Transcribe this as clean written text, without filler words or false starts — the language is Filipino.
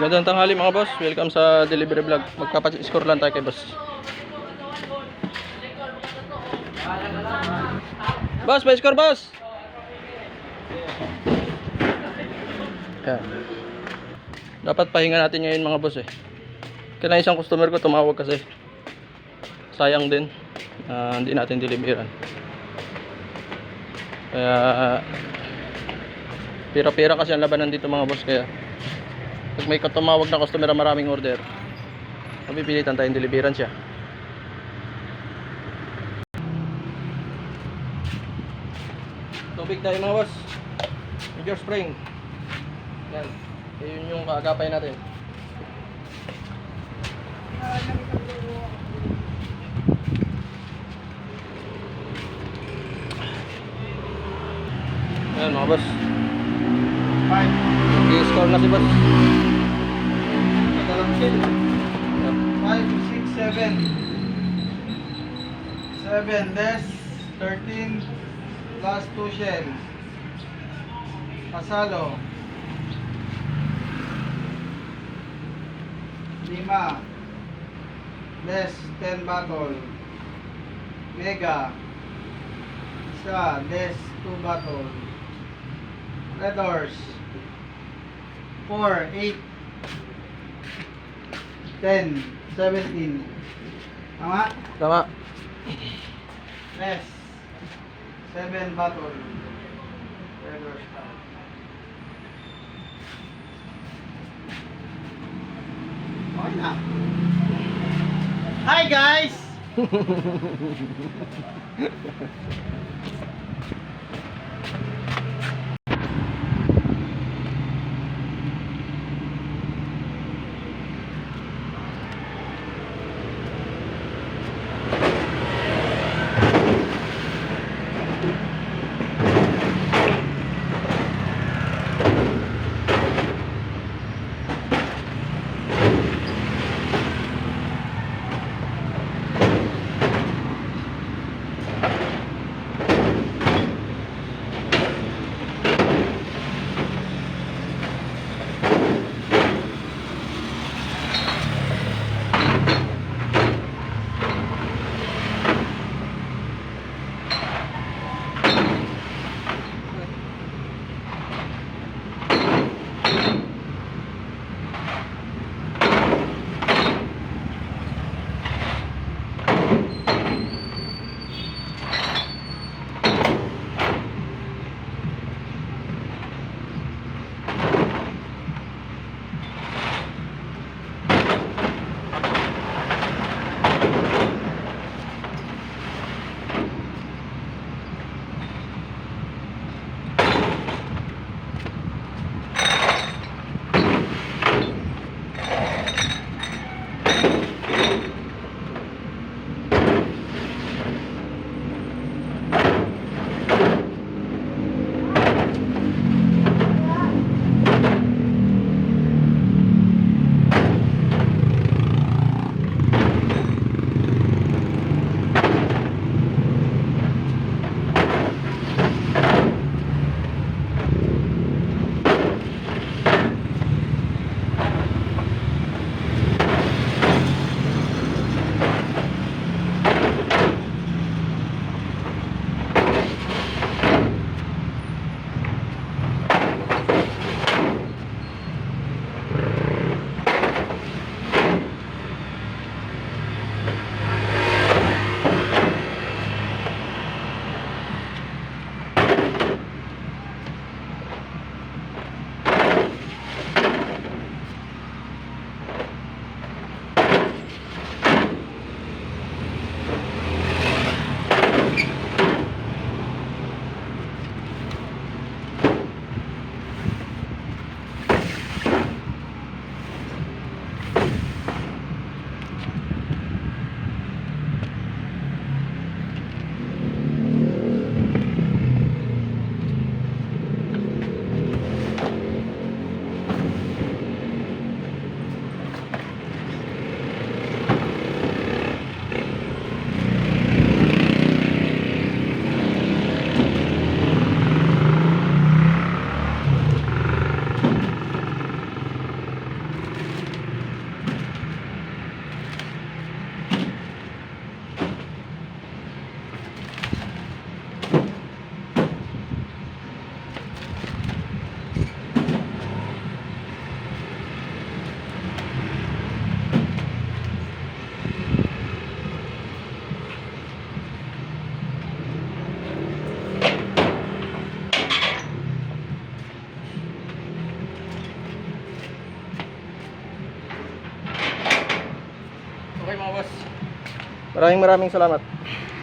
Magandang tanghali mga boss. Welcome sa delivery vlog. Magpapa-score lang tayo kay boss. Boss, may score boss. Yan. Dapat pahinga natin ngayon mga boss eh. Kaya isang customer ko tumawag kasi. Sayang din. Hindi natin deliveran. Kaya pira-pira kasi ang labanan dito mga boss. Kaya pag may tumawag na customer na maraming order, mapipilitan tayong deliveran siya. Tubig tayo mga boss. Major spring. Yan. Yun yung kaagapay natin. Yan mga boss. 5. I-score na si boss. 5, 6, 7. 7 less 13 plus 2 shell. Pasalo. 5 less 10 bottle. Mega. Isa less 2 bottle. Red Horse 4, 8 10, 17. Tama? Tama. Less 7 bottle. Red Horse pa. Okay na. Hi guys! Maraming salamat.